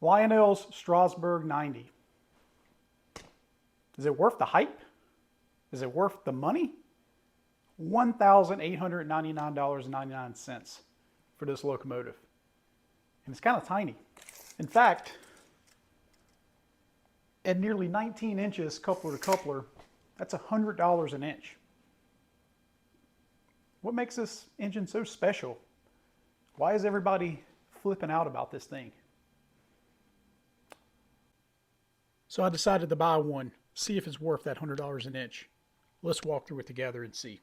Lionel's Strasburg 90. Is it worth the hype? Is it worth the money? $1,899.99 for this locomotive. And it's kind of tiny. In fact, at nearly 19 inches coupler to coupler, that's $100 an inch. What makes this engine so special? Why is everybody flipping out about this thing? So I decided to buy one, see if it's worth that $100 an inch. Let's walk through it together and see.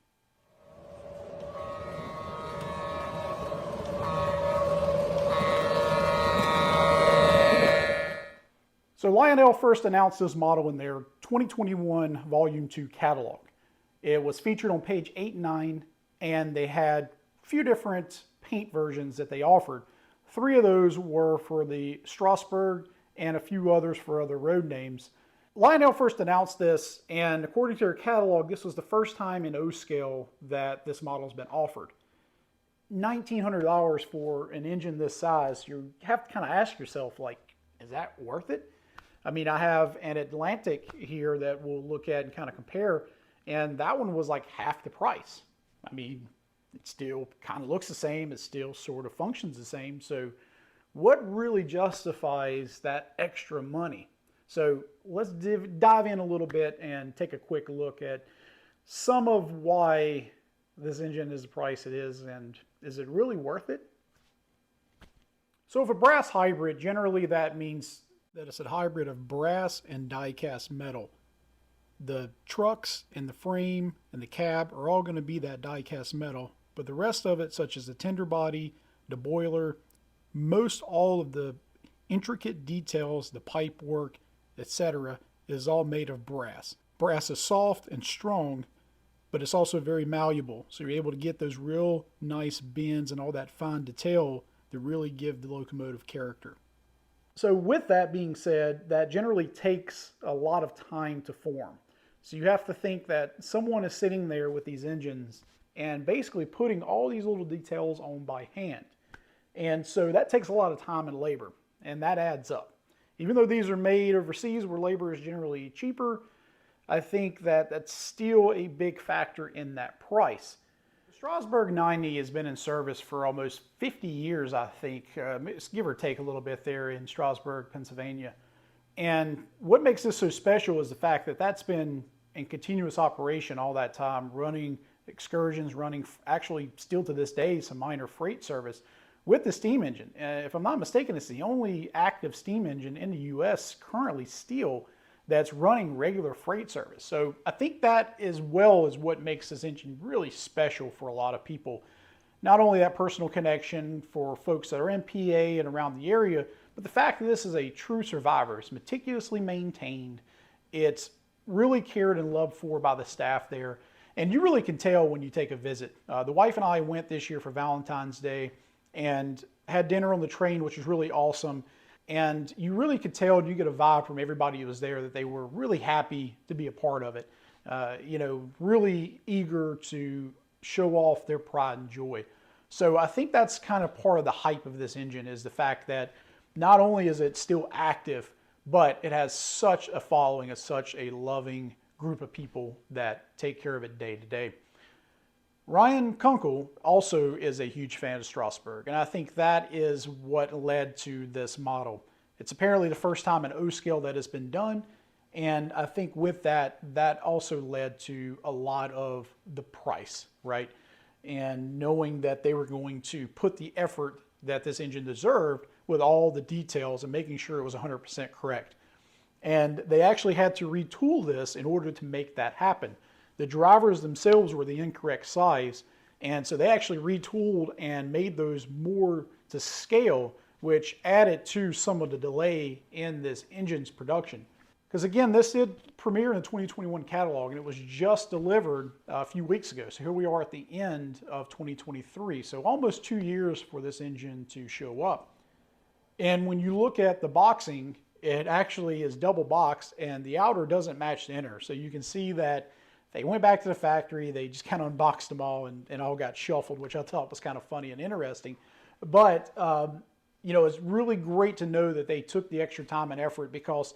So Lionel first announced this model in their 2021 Volume 2 catalog. It was featured on page 8 and 9, and they had a few different paint versions that they offered. 3 of those were for the Strasburg and a few others for other road names. Lionel first announced this, and according to their catalog, this was the first time in O-scale that this model has been offered. $1,900 for an engine this size, you have to kind of ask yourself, like, is that worth it? I mean, I have an Atlantic here that we'll look at and kind of compare, and that one was like half the price. I mean, it still kind of looks the same, it still sort of functions the same, so what really justifies that extra money? So let's dive in a little bit and take a quick look at some of why this engine is the price it is, and is it really worth it? So if a brass hybrid, generally that means that it's a hybrid of brass and die-cast metal. The trucks and the frame and the cab are all going to be that die-cast metal, but the rest of it, such as the tender body, the boiler, most all of the intricate details, the pipe work, etc., is all made of brass. Brass is soft and strong, but it's also very malleable, so you're able to get those real nice bends and all that fine detail that really give the locomotive character. So with that being said, that generally takes a lot of time to form. So you have to think that someone is sitting there with these engines and basically putting all these little details on by hand. And so that takes a lot of time and labor, and that adds up. Even though these are made overseas where labor is generally cheaper, I think that that's still a big factor in that price. The Strasburg 90 has been in service for almost 50 years, I think, give or take a little bit there in Strasburg, Pennsylvania. And what makes this so special is the fact that that's been in continuous operation all that time, running excursions, running actually still to this day some minor freight service with the steam engine. If I'm not mistaken, it's the only active steam engine in the US currently still that's running regular freight service. So I think that as well is what makes this engine really special for a lot of people. Not only that personal connection for folks that are in PA and around the area, but the fact that this is a true survivor. It's meticulously maintained. It's really cared and loved for by the staff there. And you really can tell when you take a visit. The wife and I went this year for Valentine's Day and had dinner on the train, which was really awesome. And you really could tell, and you get a vibe from everybody who was there, that they were really happy to be a part of it. Really eager to show off their pride and joy. So I think that's kind of part of the hype of this engine, is the fact that not only is it still active, but it has such a following, such a loving group of people that take care of it day to day. Ryan Kunkel also is a huge fan of Strasburg, and I think that is what led to this model. It's apparently the first time in O-scale that has been done, and I think with that, that also led to a lot of the price, right? And knowing that they were going to put the effort that this engine deserved with all the details and making sure it was 100% correct. And they actually had to retool this in order to make that happen. The drivers themselves were the incorrect size, and so they actually retooled and made those more to scale, which added to some of the delay in this engine's production. Because again, this did premiere in the 2021 catalog, and it was just delivered a few weeks ago. So here we are at the end of 2023, so almost 2 years for this engine to show up. And when you look at the boxing, it actually is double boxed, and the outer doesn't match the inner. So you can see that they went back to the factory, they just kind of unboxed them all and all got shuffled, which I thought was kind of funny and interesting. But it's really great to know that they took the extra time and effort because,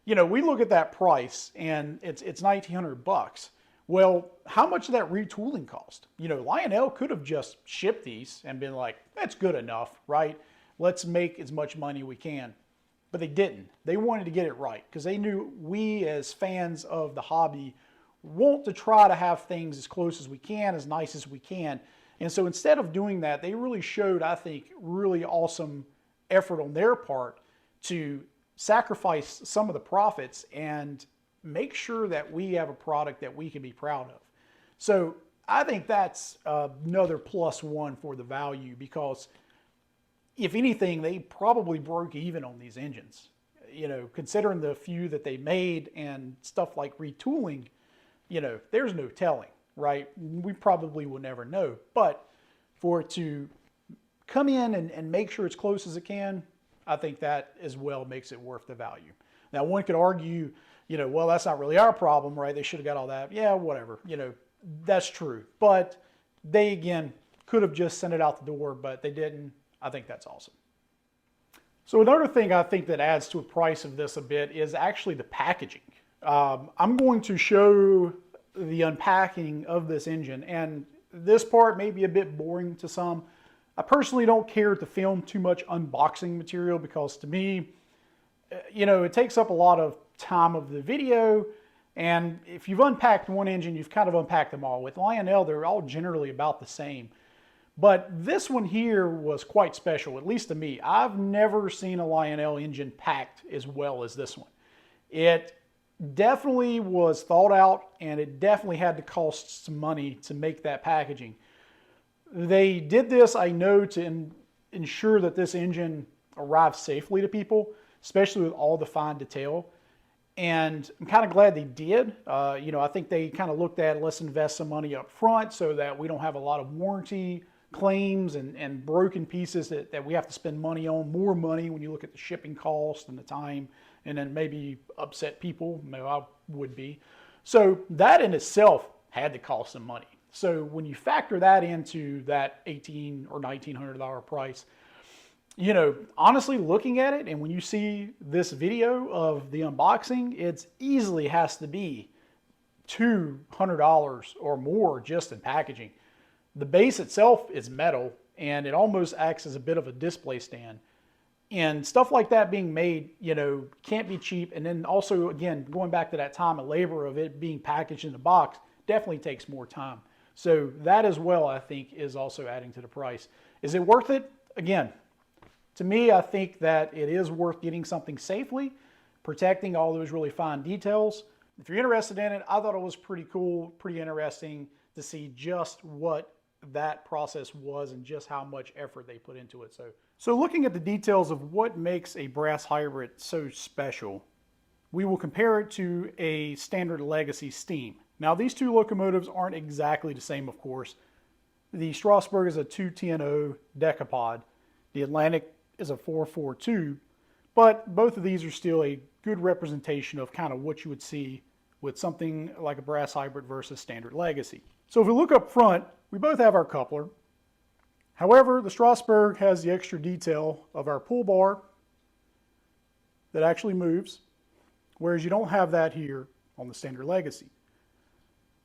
we look at that price and it's $1,900. Well, how much did that retooling cost? Lionel could have just shipped these and been like, that's good enough, right? Let's make as much money we can. But they didn't. They wanted to get it right because they knew we as fans of the hobby want to try to have things as close as we can, as nice as we can. And so instead of doing that, they really showed, I think, really awesome effort on their part to sacrifice some of the profits and make sure that we have a product that we can be proud of. So I think that's another +1 for the value because if anything, they probably broke even on these engines. Considering the few that they made and stuff like retooling, there's no telling, right? We probably will never know. But for it to come in and make sure it's close as it can, I think that as well makes it worth the value. Now, one could argue, well, that's not really our problem, right? They should have got all that. Yeah, whatever. That's true. But they, again, could have just sent it out the door, but they didn't. I think that's awesome. So another thing I think that adds to the price of this a bit is actually the packaging. I'm going to show the unpacking of this engine, and this part may be a bit boring to some. I personally don't care to film too much unboxing material because to me, it takes up a lot of time of the video, and if you've unpacked one engine, you've kind of unpacked them all. With Lionel, they're all generally about the same. But this one here was quite special, at least to me. I've never seen a Lionel engine packed as well as this one. It definitely was thought out, and it definitely had to cost some money to make that packaging. They did this, I know, to ensure that this engine arrived safely to people, especially with all the fine detail. And I'm kind of glad they did. I think they kind of looked at, let's invest some money up front so that we don't have a lot of warranty claims and broken pieces that we have to spend money on, more money when you look at the shipping cost and the time, and then maybe upset people. I would be. So that in itself had to cost some money. So when you factor that into that $1,800 or $1,900 price, honestly looking at it, and when you see this video of the unboxing, it easily has to be $200 or more just in packaging. The base itself is metal, and it almost acts as a bit of a display stand. And stuff like that being made, can't be cheap. And then also, again, going back to that time and labor of it being packaged in a box, definitely takes more time. So that as well, I think, is also adding to the price. Is it worth it? Again, to me, I think that it is worth getting something safely, protecting all those really fine details. If you're interested in it, I thought it was pretty cool, pretty interesting to see just what that process was and just how much effort they put into it. So looking at the details of what makes a brass hybrid so special, we will compare it to a standard legacy steam. Now, these two locomotives aren't exactly the same, of course. The Strasburg is a 210 decapod. The Atlantic is a 442, but both of these are still a good representation of kind of what you would see with something like a brass hybrid versus standard legacy. So if we look up front, we both have our coupler. However, the Strasburg has the extra detail of our pull bar that actually moves, whereas you don't have that here on the standard legacy.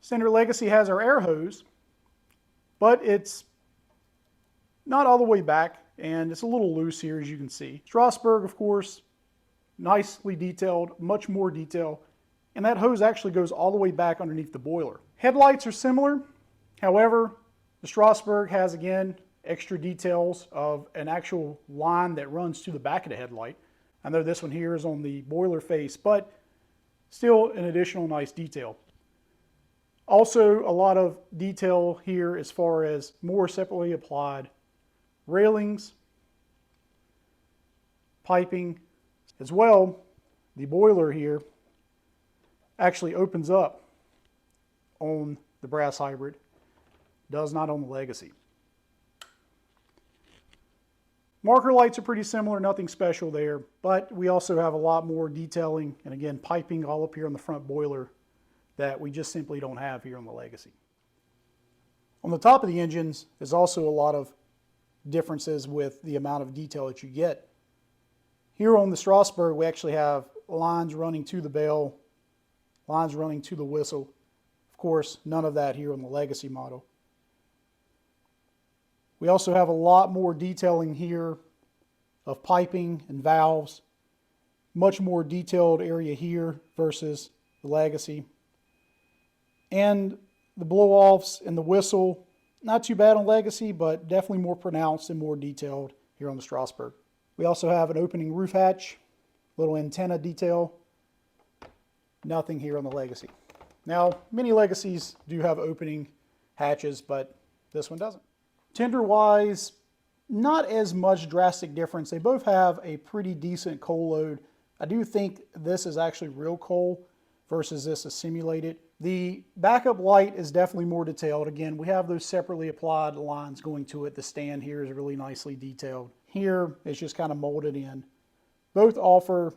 Standard legacy has our air hose, but it's not all the way back, and it's a little loose here, as you can see. Strasburg, of course, nicely detailed, much more detail, and that hose actually goes all the way back underneath the boiler. Headlights are similar. However, the Strasburg has, again, extra details of an actual line that runs to the back of the headlight. I know this one here is on the boiler face, but still an additional nice detail. Also, a lot of detail here as far as more separately applied railings, piping. As well, the boiler here actually opens up on the brass hybrid, does not on the legacy. Marker lights are pretty similar, nothing special there, but we also have a lot more detailing and, again, piping all up here on the front boiler that we just simply don't have here on the legacy. On the top of the engines is also a lot of differences with the amount of detail that you get. Here on the Strasburg, we actually have lines running to the bell, lines running to the whistle. Of course, none of that here on the Legacy model. We also have a lot more detailing here of piping and valves. Much more detailed area here versus the Legacy. And the blow-offs and the whistle, not too bad on Legacy, but definitely more pronounced and more detailed here on the Strasburg. We also have an opening roof hatch, little antenna detail. Nothing here on the Legacy. Now, many Legacies do have opening hatches, but this one doesn't. Tender-wise, not as much drastic difference. They both have a pretty decent coal load. I do think this is actually real coal versus this is simulated. The backup light is definitely more detailed. Again, we have those separately applied lines going to it. The stand here is really nicely detailed. Here, it's just kind of molded in. Both offer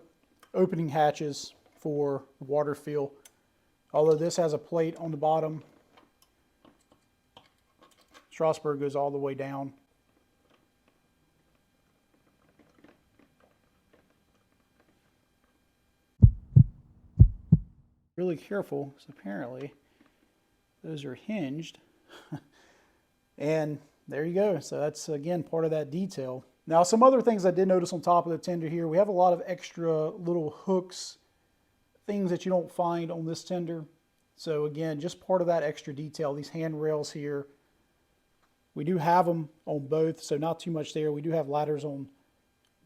opening hatches for water fill, although this has a plate on the bottom. Strasburg goes all the way down. Really careful, because apparently those are hinged. And there you go. So that's, again, part of that detail. Now, some other things I did notice on top of the tender here, we have a lot of extra little hooks, things that you don't find on this tender. So again, just part of that extra detail. These handrails here, we do have them on both, so not too much there. We do have ladders on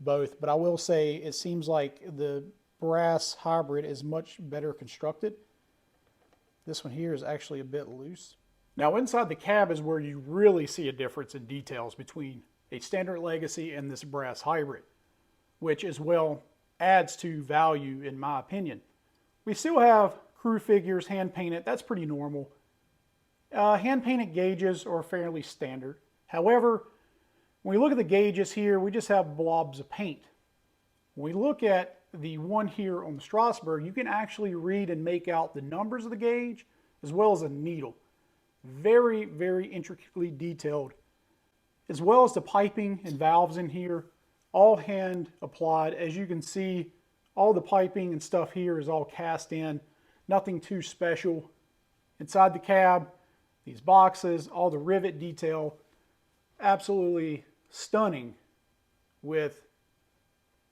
both, but I will say it seems like the brass hybrid is much better constructed. This one here is actually a bit loose. Now, inside the cab is where you really see a difference in details between a standard Legacy and this brass hybrid, which as well adds to value in my opinion. We still have crew figures hand painted. That's pretty normal. Hand painted gauges are fairly standard. However, when we look at the gauges here, we just have blobs of paint. When we look at the one here on the Strasburg, you can actually read and make out the numbers of the gauge as well as a needle. Very, very intricately detailed. As well as the piping and valves in here, all hand applied. As you can see, all the piping and stuff here is all cast in. Nothing too special. Inside the cab, these boxes, all the rivet detail, absolutely stunning with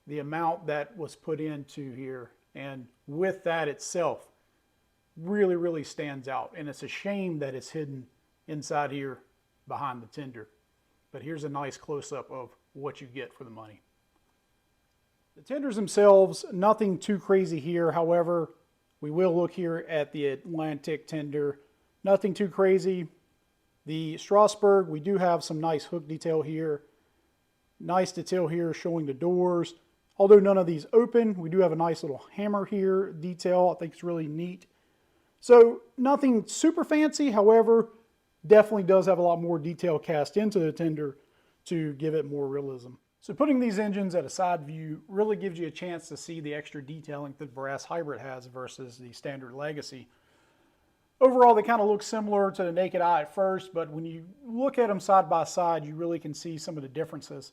the amount that was put into here. And with that itself, really, really stands out. And it's a shame that it's hidden inside here behind the tender. But here's a nice close-up of what you get for the money. The tenders themselves, nothing too crazy here. However, we will look here at the Atlantic tender. Nothing too crazy. The Strasburg, we do have some nice hook detail here. Nice detail here showing the doors. Although none of these open, we do have a nice little hammer here detail. I think it's really neat. So nothing super fancy, however, definitely does have a lot more detail cast into the tender to give it more realism. So putting these engines at a side view really gives you a chance to see the extra detailing that the brass hybrid has versus the standard Legacy. Overall, they kind of look similar to the naked eye at first, but when you look at them side by side, you really can see some of the differences.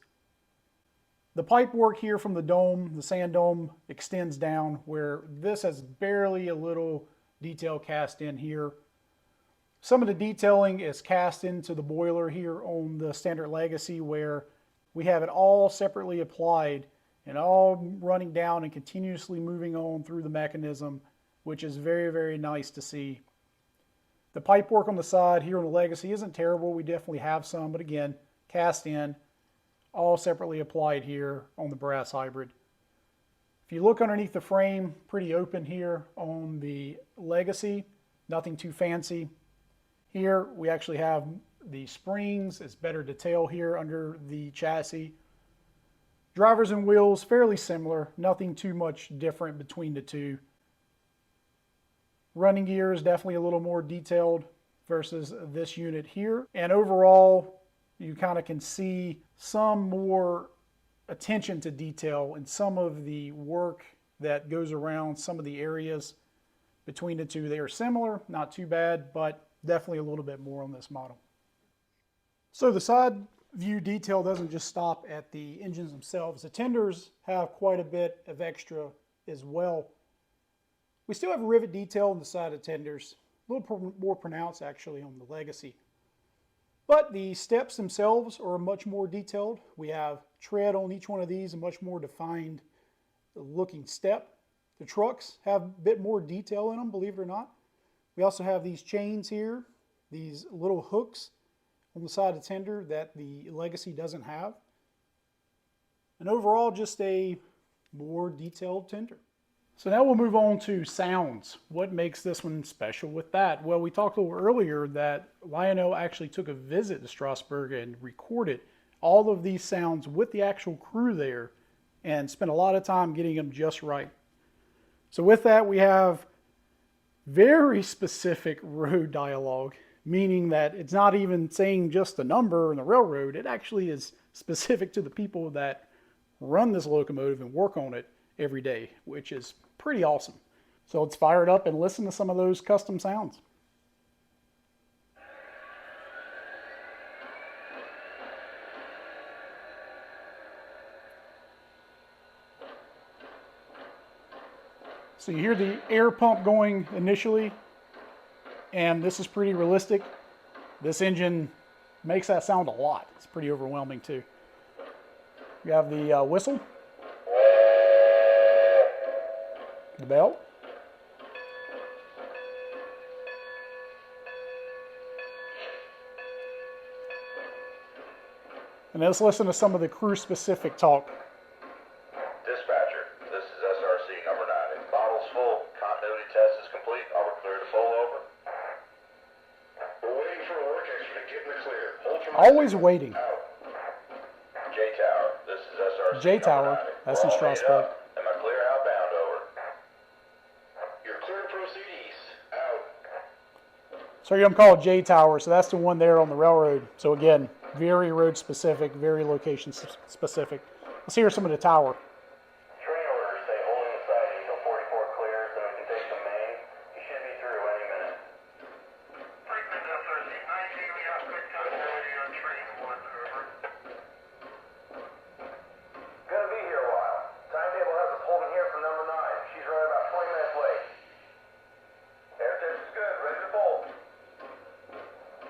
The pipe work here from the dome, the sand dome, extends down where this has barely a little detail cast in here. Some of the detailing is cast into the boiler here on the standard Legacy where we have it all separately applied and all running down and continuously moving on through the mechanism, which is very, very nice to see. The pipe work on the side here on the Legacy isn't terrible. We definitely have some, but again, cast in, all separately applied here on the brass hybrid. If you look underneath the frame, pretty open here on the Legacy, nothing too fancy. Here we actually have the springs. It's better detail here under the chassis. Drivers and wheels, fairly similar. Nothing too much different between the two. Running gears, definitely a little more detailed versus this unit here. And overall, you kind of can see some more attention to detail in some of the work that goes around some of the areas between the two. They are similar, not too bad, but definitely a little bit more on this model. So the side view detail doesn't just stop at the engines themselves. The tenders have quite a bit of extra as well. We still have rivet detail on the side of tenders, a little more pronounced actually on the Legacy. But the steps themselves are much more detailed. We have tread on each one of these, a much more defined looking step. The trucks have a bit more detail in them, believe it or not. We also have these chains here, these little hooks on the side of the tender that the Legacy doesn't have. And overall, just a more detailed tender. So now we'll move on to sounds. What makes this one special with that? Well, we talked a little earlier that Lionel actually took a visit to Strasburg and recorded all of these sounds with the actual crew there and spent a lot of time getting them just right. So with that, we have very specific road dialogue, meaning that it's not even saying just a number in the railroad. It actually is specific to the people that run this locomotive and work on it every day, which is pretty awesome. So let's fire it up and listen to some of those custom sounds. So you hear the air pump going initially, and this is pretty realistic. This engine makes that sound a lot. It's pretty overwhelming too. You have the whistle, the bell, and let's listen to some of the crew specific talk. Dispatcher, this is SRC number 9. Bottles full. Continuity test is complete. Are we clear to pull over? We're waiting for a work extra to get in the clear. Hold for Always waiting. out. J Tower, this is SRC J Tower, number 9. that's in Strasburg. Am I clear outbound? Over. You're clear to proceed east. Out. So you're going to call it J Tower, so that's the one there on the railroad. So again, very road specific, very location specific. Let's hear some of the tower. Train orders say holding the siding until 44 clears, then we can take the main. You should be through any minute. Frequent SRC 9 daily aspect continuity on train 1, over. Gonna be here a while. Timetable has us holding here for number 9. She's running about 20 minutes late. Air test is good, ready to bolt.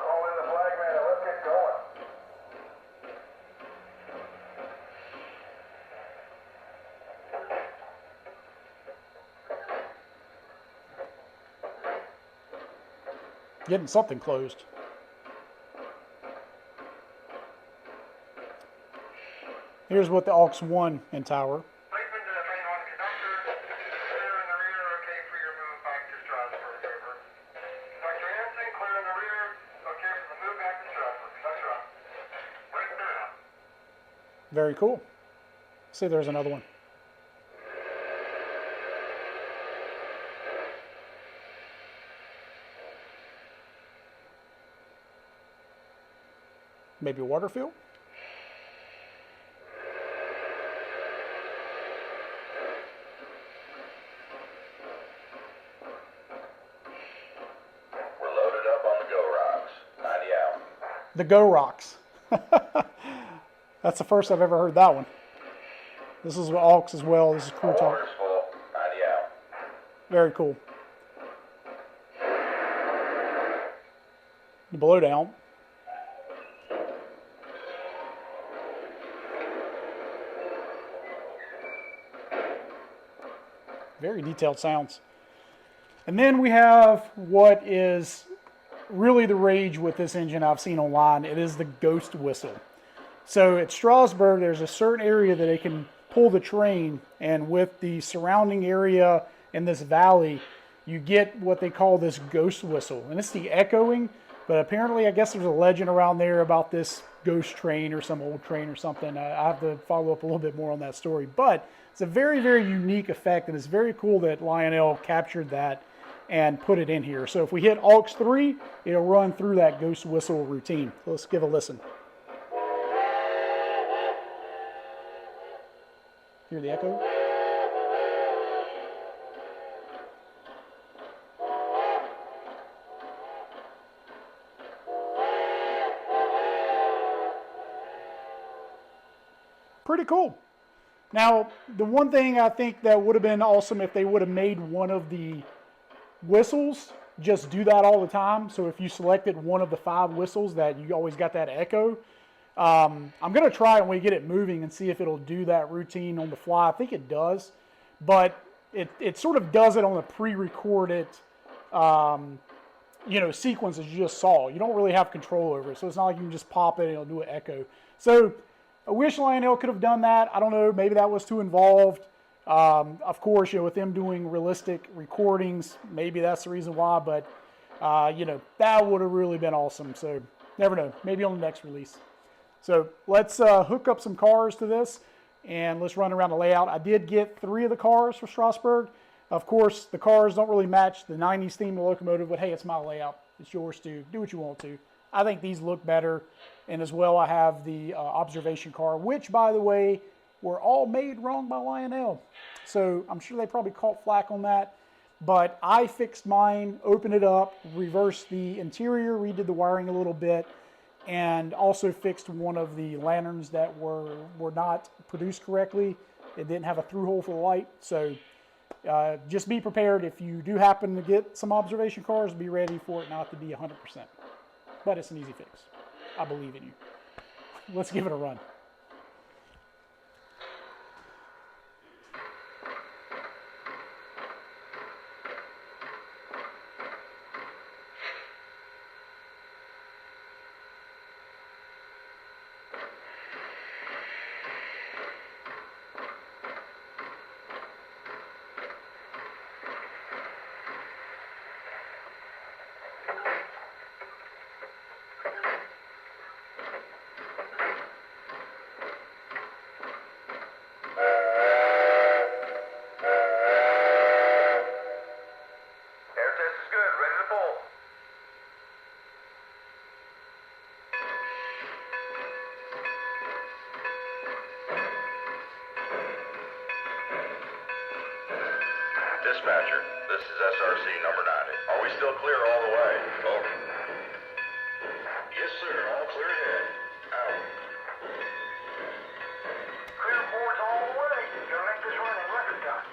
Call in the flagman and let's get going. Getting something closed. Here's what the aux 1 in tower. Frequent to train 1 conductor. Clear in the rear, okay for your move back to Strasburg, over. Dr. Hanson, clear in the rear, okay for the move back to Strasburg. That's right. Right now. Very cool. See, there's another one. Maybe water fill? We're loaded up on the Go Rocks. 90 out. The Go Rocks. That's the first I've ever heard that one. This is aux as well. This is crew talk. Water's full. 90 out. Very cool. The blowdown. Very detailed sounds. And then we have what is really the rage with this engine I've seen online. It is the ghost whistle. So at Strasburg, there's a certain area that they can pull the train, and with the surrounding area in this valley, you get what they call this ghost whistle. And it's the echoing, but apparently I guess there's a legend around there about this ghost train or some old train or something. I have to follow up a little bit more on that story. But it's a very, very unique effect, and it's very cool that Lionel captured that and put it in here. So if we hit aux 3, it'll run through that ghost whistle routine. So let's give a listen. Hear the echo? pretty cool. Now, the one thing I think that would have been awesome if they would have made one of the whistles just do that all the time. So if you selected one of the 5 whistles, that you always got that echo. I'm going to try it when we get it moving and see if it'll do that routine on the fly. I think it does, but it sort of does it on a pre-recorded sequence as you just saw. You don't really have control over it, so it's not like you can just pop it and it'll do an echo. So I wish Lionel could have done that. I don't know, maybe that was too involved. Of course, with them doing realistic recordings, maybe that's the reason why, but that would have really been awesome. So never know, maybe on the next release. So let's hook up some cars to this and let's run around the layout. I did get 3 of the cars for Strasburg. Of course, the cars don't really match the 90s theme of the locomotive, but hey, it's my layout. It's yours to do what you want to. I think these look better. And as well, I have the observation car, which, by the way, were all made wrong by Lionel. So I'm sure they probably caught flack on that. But I fixed mine, opened it up, reversed the interior, redid the wiring a little bit, and also fixed one of the lanterns that were not produced correctly. It didn't have a through hole for the light. So just be prepared. If you do happen to get some observation cars, be ready for it not to be 100%. But it's an easy fix. I believe in you. Let's give it a run. Dispatcher, this is SRC number 90. Are we still clear all the way? Over. Yes, sir. All clear ahead. Out. Clear boards all the way. Gonna make this run in record time.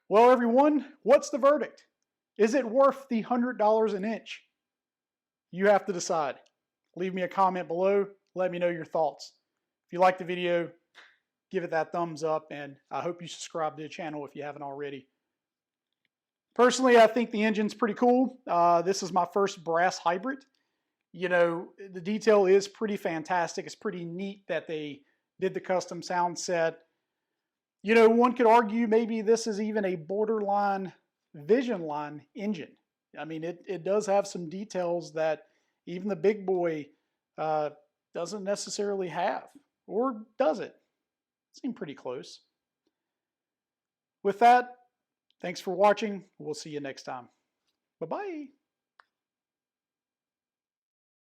Well, everyone, what's the verdict? Is it worth the $100 an inch? You have to decide. Leave me a comment below. Let me know your thoughts. If you like the video, give it that thumbs up, and I hope you subscribe to the channel if you haven't already. Personally, I think the engine's pretty cool. This is my first brass hybrid. You know, the detail is pretty fantastic. It's pretty neat that they did the custom sound set. You know, one could argue maybe this is even a borderline Vision Line engine. I mean, it does have some details that even the big boy doesn't necessarily have. Or does it? Seem pretty close. With that, thanks for watching. We'll see you next time. Bye-bye.